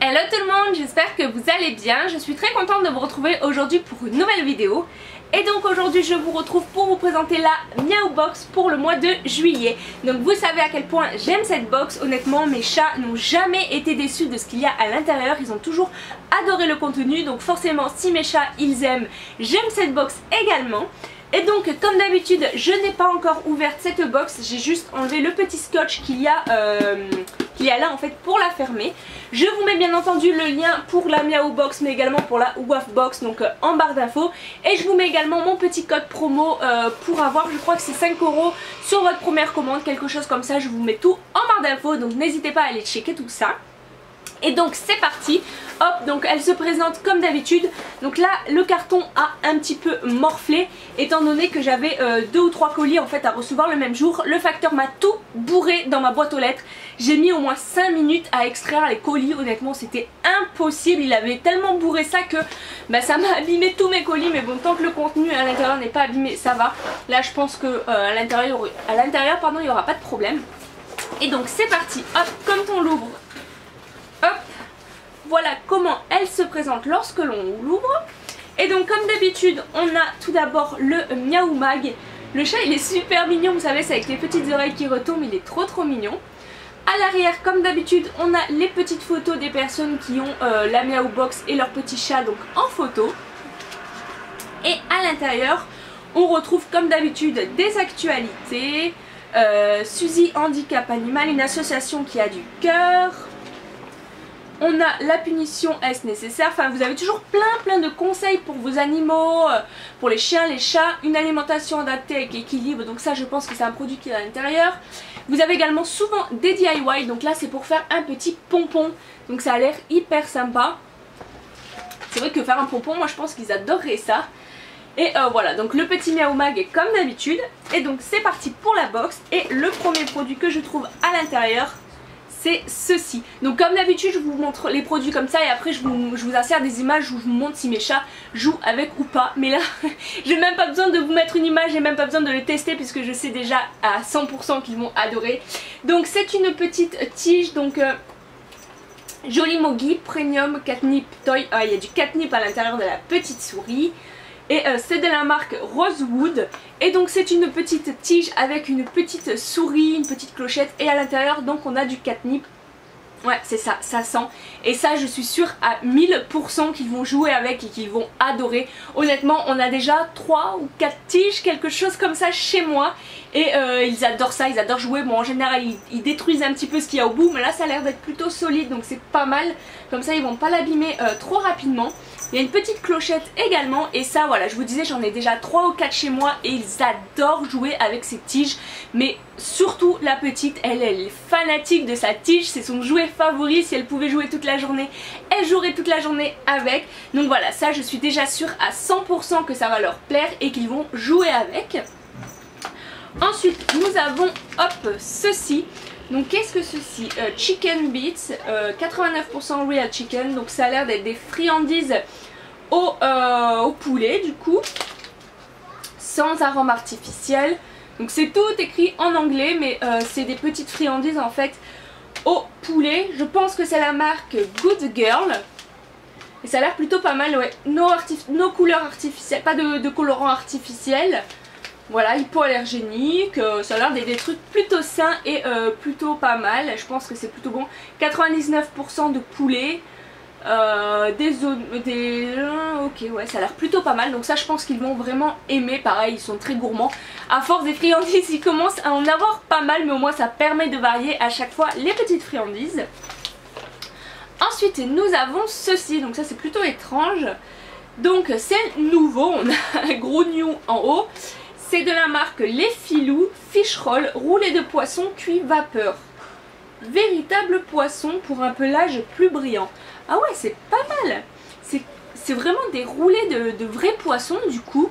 Hello tout le monde, j'espère que vous allez bien. Je suis très contente de vous retrouver aujourd'hui pour une nouvelle vidéo. Et donc aujourd'hui je vous retrouve pour vous présenter la Meow Box pour le mois de juillet. Donc vous savez à quel point j'aime cette box. Honnêtement mes chats n'ont jamais été déçus de ce qu'il y a à l'intérieur. Ils ont toujours adoré le contenu. Donc forcément si mes chats ils aiment, j'aime cette box également. Et donc comme d'habitude je n'ai pas encore ouvert cette box, j'ai juste enlevé le petit scotch qu'il y a là en fait pour la fermer. Je vous mets bien entendu le lien pour la Meow Box mais également pour la WAF Box donc en barre d'infos. Et je vous mets également mon petit code promo pour avoir, je crois que c'est 5 € sur votre première commande, quelque chose comme ça. Je vous mets tout en barre d'infos donc n'hésitez pas à aller checker tout ça. Et donc c'est parti, hop, donc elle se présente comme d'habitude. Donc là le carton a un petit peu morflé étant donné que j'avais 2 ou 3 colis en fait à recevoir le même jour. Le facteur m'a tout bourré dans ma boîte aux lettres. J'ai mis au moins 5 minutes à extraire les colis, honnêtement c'était impossible. Il avait tellement bourré ça que ça m'a abîmé tous mes colis. Mais bon, tant que le contenu à l'intérieur n'est pas abîmé, ça va. Là je pense que à l'intérieur il n'y aura pas de problème. Et donc c'est parti, hop, comme on l'ouvre. Hop, voilà comment elle se présente lorsque l'on l'ouvre. Et donc comme d'habitude on a tout d'abord le Miaou Mag. Le chat il est super mignon, vous savez c'est avec les petites oreilles qui retombent, il est trop mignon. À l'arrière comme d'habitude on a les petites photos des personnes qui ont la Meow Box et leur petit chat donc en photo. Et à l'intérieur on retrouve comme d'habitude des actualités, Suzy Handicap Animal, une association qui a du cœur. On a la punition est-ce nécessaire, enfin vous avez toujours plein de conseils pour vos animaux, pour les chiens, les chats, une alimentation adaptée avec équilibre, donc ça je pense que c'est un produit qui est à l'intérieur. Vous avez également souvent des DIY, donc là c'est pour faire un petit pompon, donc ça a l'air hyper sympa. C'est vrai que faire un pompon, moi je pense qu'ils adoreraient ça. Et voilà, donc le petit Meow Mag est comme d'habitude. Et donc c'est parti pour la box, et le premier produit que je trouve à l'intérieur, c'est ceci. Donc comme d'habitude je vous montre les produits comme ça et après je vous insère des images où je vous montre si mes chats jouent avec ou pas. Mais là j'ai même pas besoin de vous mettre une image, j'ai même pas besoin de le tester puisque je sais déjà à 100% qu'ils vont adorer. Donc c'est une petite tige, donc Jolly Mogi Premium Catnip Toy. Il y a du catnip à l'intérieur de la petite souris. Et c'est de la marque Rosewood. Et donc c'est une petite tige avec une petite souris, une petite clochette. Et à l'intérieur donc on a du catnip. Ouais c'est ça, ça sent. Et ça je suis sûre à 1000% qu'ils vont jouer avec et qu'ils vont adorer. Honnêtement on a déjà 3 ou 4 tiges, quelque chose comme ça chez moi. Et ils adorent ça, ils adorent jouer. Bon en général ils détruisent un petit peu ce qu'il y a au bout. Mais là ça a l'air d'être plutôt solide donc c'est pas mal. Comme ça ils vont pas l'abîmer trop rapidement. Il y a une petite clochette également et ça voilà je vous disais j'en ai déjà 3 ou 4 chez moi et ils adorent jouer avec ces tiges. Mais surtout la petite elle est fanatique de sa tige, c'est son jouet favori. Si elle pouvait jouer toute la journée elle jouerait toute la journée avec. Donc voilà ça je suis déjà sûre à 100% que ça va leur plaire et qu'ils vont jouer avec. Ensuite nous avons hop ceci. Donc qu'est-ce que ceci? Chicken Bits, 89% real chicken, donc ça a l'air d'être des friandises au poulet du coup, sans arôme artificiel. Donc c'est tout écrit en anglais mais c'est des petites friandises en fait au poulet. Je pense que c'est la marque Good Girl. Et ça a l'air plutôt pas mal, ouais. No couleurs artificielles, pas de colorant artificiel. Voilà, hypoallergénique, ça a l'air d'être des trucs plutôt sains et plutôt pas mal. Je pense que c'est plutôt bon. 99% de poulet, ok ouais ça a l'air plutôt pas mal. Donc ça je pense qu'ils vont vraiment aimer. Pareil ils sont très gourmands. À force des friandises ils commencent à en avoir pas mal. Mais au moins ça permet de varier à chaque fois les petites friandises. Ensuite nous avons ceci, donc ça c'est plutôt étrange. Donc c'est nouveau, on a un gros new en haut. C'est de la marque Les Filous Fish Roll roulé de poisson cuit vapeur. Véritable poisson pour un pelage plus brillant. Ah ouais c'est pas mal. C'est vraiment des roulés de vrais poissons du coup.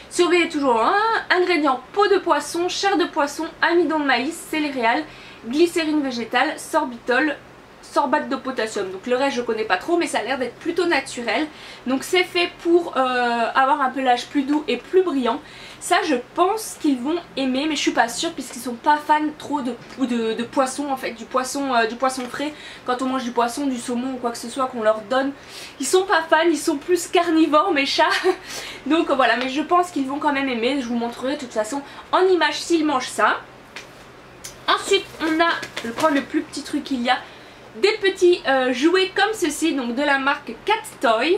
Surveillez toujours ingrédients peau de poisson, chair de poisson, amidon de maïs, céréales, glycérine végétale, sorbitol, sorbate de potassium. Donc le reste je connais pas trop, mais ça a l'air d'être plutôt naturel. Donc c'est fait pour avoir un pelage plus doux et plus brillant. Ça je pense qu'ils vont aimer, mais je suis pas sûre puisqu'ils sont pas fans trop de poisson en fait, du poisson frais. Quand on mange du poisson, du saumon ou quoi que ce soit qu'on leur donne, ils sont pas fans, ils sont plus carnivores mes chats. Donc voilà, mais je pense qu'ils vont quand même aimer. Je vous montrerai de toute façon en image s'ils mangent ça. Ensuite on a, je crois le plus petit truc qu'il y a, des petits jouets comme ceci, donc de la marque Cat Toy.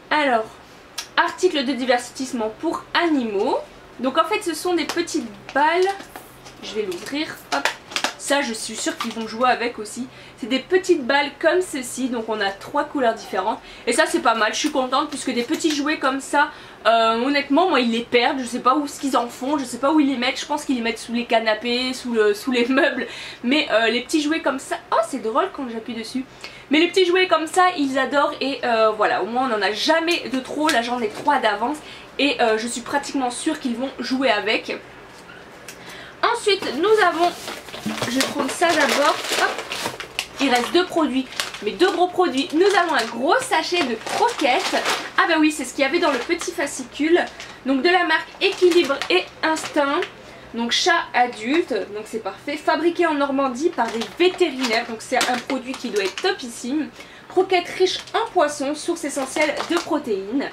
Alors, article de divertissement pour animaux. Donc en fait ce sont des petites balles. Je vais l'ouvrir, hop. Ça je suis sûre qu'ils vont jouer avec aussi. C'est des petites balles comme ceci. Donc on a 3 couleurs différentes. Et ça c'est pas mal, je suis contente puisque des petits jouets comme ça, honnêtement moi ils les perdent. Je sais pas où ce qu'ils en font, je sais pas où ils les mettent. Je pense qu'ils les mettent sous les canapés, sous les meubles. Mais les petits jouets comme ça, oh c'est drôle quand j'appuie dessus. Mais les petits jouets comme ça ils adorent et voilà, au moins on n'en a jamais de trop. Là j'en ai 3 d'avance et je suis pratiquement sûre qu'ils vont jouer avec. Ensuite nous avons, je vais prendre ça d'abord, hop. Il reste 2 produits, mais 2 gros produits. Nous avons un gros sachet de croquettes. Ah bah oui, c'est ce qu'il y avait dans le petit fascicule. Donc de la marque Équilibre et Instinct. Donc chat adulte, donc c'est parfait. Fabriqué en Normandie par des vétérinaires. Donc c'est un produit qui doit être topissime. Croquettes riches en poissons, source essentielle de protéines.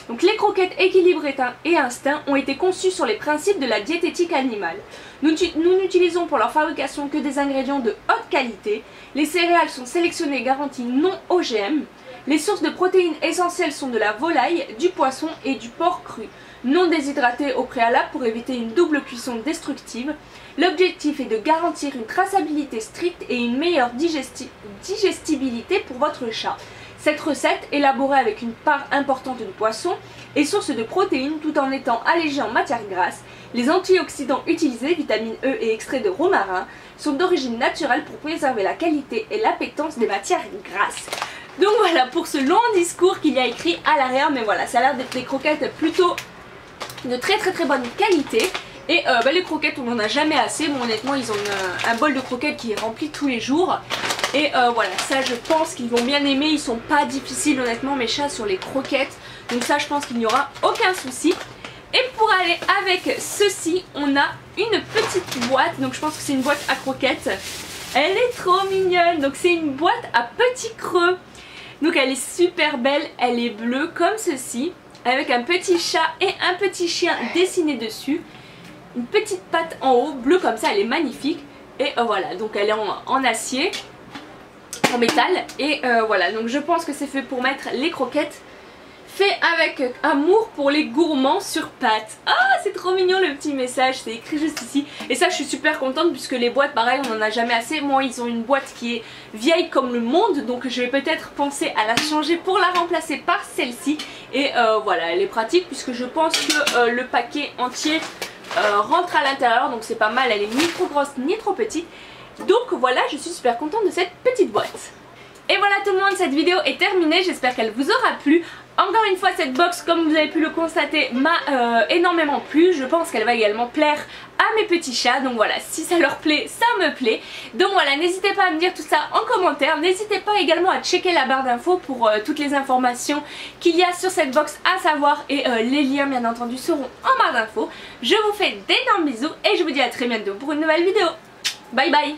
Donc les croquettes Équilibre et Instinct ont été conçues sur les principes de la diététique animale. Nous n'utilisons pour leur fabrication que des ingrédients de haute qualité. Les céréales sont sélectionnées et garanties non OGM. Les sources de protéines essentielles sont de la volaille, du poisson et du porc cru, non déshydratées au préalable pour éviter une double cuisson destructive. L'objectif est de garantir une traçabilité stricte et une meilleure digestibilité pour votre chat. Cette recette, élaborée avec une part importante de poisson, est source de protéines tout en étant allégée en matière grasse. Les antioxydants utilisés, vitamine E et extraits de romarin, sont d'origine naturelle pour préserver la qualité et l'appétence des matières grasses. Donc voilà pour ce long discours qu'il y a écrit à l'arrière, mais voilà, ça a l'air d'être des croquettes plutôt de très bonne qualité. Et les croquettes on n'en a jamais assez, bon honnêtement ils ont un bol de croquettes qui est rempli tous les jours. Et voilà, ça je pense qu'ils vont bien aimer, ils sont pas difficiles honnêtement mes chats sur les croquettes. Donc ça je pense qu'il n'y aura aucun souci. Et pour aller avec ceci, on a une petite boîte, donc je pense que c'est une boîte à croquettes. Elle est trop mignonne, donc c'est une boîte à petits creux. Donc elle est super belle, elle est bleue comme ceci, avec un petit chat et un petit chien dessiné dessus. Une petite patte en haut, bleue comme ça, elle est magnifique. Et voilà, donc elle est en acier, en métal. Et voilà, donc je pense que c'est fait pour mettre les croquettes. Fait avec amour pour les gourmands sur pâte. Ah c'est trop mignon le petit message, c'est écrit juste ici. Et ça je suis super contente puisque les boîtes pareil on n'en a jamais assez. Moi ils ont une boîte qui est vieille comme le monde, donc je vais peut-être penser à la changer pour la remplacer par celle-ci. Et voilà, elle est pratique puisque je pense que le paquet entier rentre à l'intérieur, donc c'est pas mal, elle est ni trop grosse ni trop petite. Donc voilà, je suis super contente de cette petite boîte. Et voilà tout le monde, cette vidéo est terminée, j'espère qu'elle vous aura plu. Encore une fois cette box comme vous avez pu le constater m'a énormément plu. Je pense qu'elle va également plaire à mes petits chats. Donc voilà, si ça leur plaît, ça me plaît. Donc voilà, n'hésitez pas à me dire tout ça en commentaire. N'hésitez pas également à checker la barre d'infos pour toutes les informations qu'il y a sur cette box à savoir. Et les liens bien entendu seront en barre d'infos. Je vous fais d'énormes bisous et je vous dis à très bientôt pour une nouvelle vidéo. Bye bye.